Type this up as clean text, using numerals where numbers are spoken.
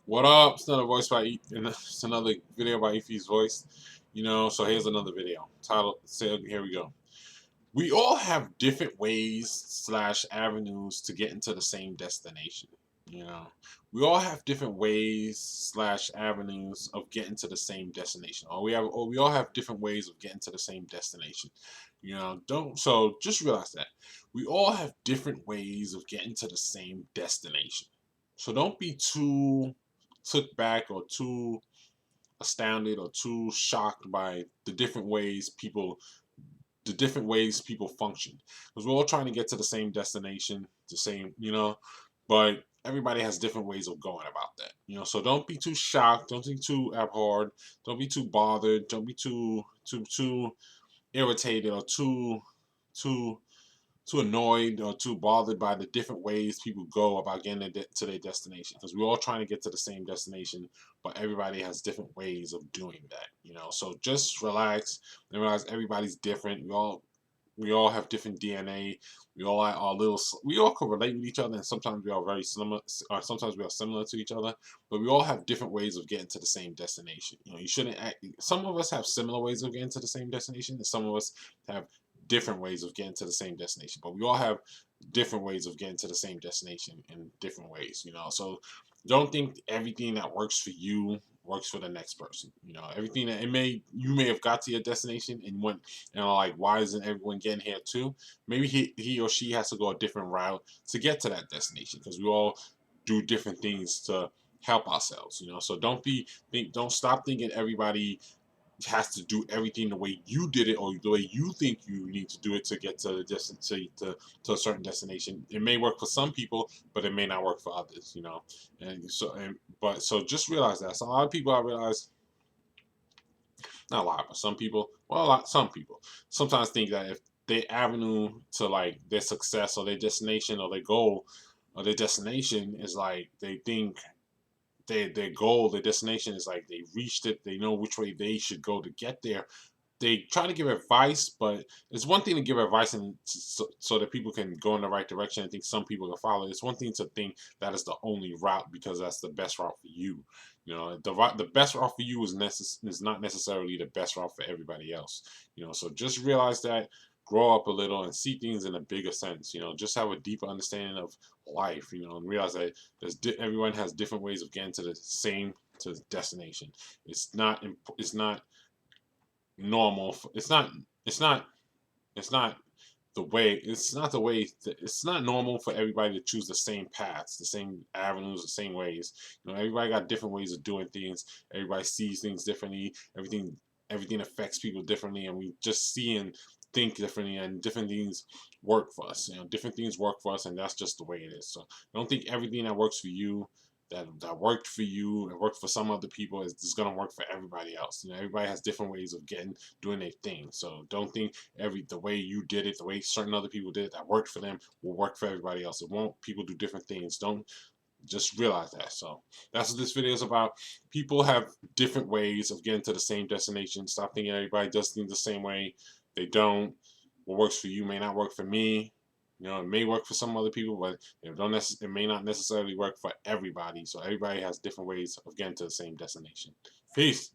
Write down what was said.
What up? It's another voice by it's another video by Efi's voice. So here's another video. Title. So here we go. We all have different ways slash avenues to get into the same destination. You know, we all have different ways slash avenues of getting to the same destination, or we all have different ways of getting to the same destination. Don't so just realize that we all have different ways of getting to the same destination. So don't be too took back or too astounded or too shocked by the different ways people function, because we're all trying to get to the same destination, the same, but everybody has different ways of going about that. So don't be too shocked, don't be too abhorred, don't be too bothered, don't be too irritated or too too annoyed or too bothered by the different ways people go about getting to their destination, because we're all trying to get to the same destination, but everybody has different ways of doing that. So just relax and realize everybody's different. We all have different DNA. We all can relate with each other, and sometimes we are very similar, or sometimes we are similar to each other, but we all have different ways of getting to the same destination. You shouldn't act, some of us have similar ways of getting to the same destination, and some of us have different ways of getting to the same destination, but we all have different ways of getting to the same destination in different ways. So don't think everything that works for you works for the next person. Everything that you may have got to your destination and went, like, why isn't everyone getting here too? Maybe he or she has to go a different route to get to that destination, because we all do different things to help ourselves. So don't stop thinking everybody has to do everything the way you did it, or the way you think you need to do it to get to the to a certain destination. It may work for some people, but it may not work for others. So just realize that. So a lot of people, I realize, not a lot, but some people, well, some people sometimes think that if their avenue to, like, their success or their destination or their goal or their destination is, like, they think their goal, their destination is, like, they reached it, they know which way they should go to get there. They try to give advice, but it's one thing to give advice and so that people can go in the right direction. I think some people can follow. It's one thing to think that is the only route because that's the best route for you. The best route for you is not necessarily the best route for everybody else. So just realize that, grow up a little, and see things in a bigger sense. Just have a deeper understanding of life. And realize that everyone has different ways of getting to the same destination. It's not normal. It's not the way. It's not normal for everybody to choose the same paths, the same avenues, the same ways. Everybody got different ways of doing things. Everybody sees things differently. Everything affects people differently, and we just see and think differently, and different things work for us. Different things work for us, and that's just the way it is. So I don't think everything that works for you, that worked for you and worked for some other people, is going to work for everybody else. Everybody has different ways of doing their thing. So don't think the way you did it, the way certain other people did it, that worked for them will work for everybody else. It won't. People do different things. Don't Just realize that. So that's what this video is about. People have different ways of getting to the same destination. Stop thinking everybody does things the same way. They don't. What works for you may not work for me. It may work for some other people, but it may not necessarily work for everybody. So everybody has different ways of getting to the same destination. Peace.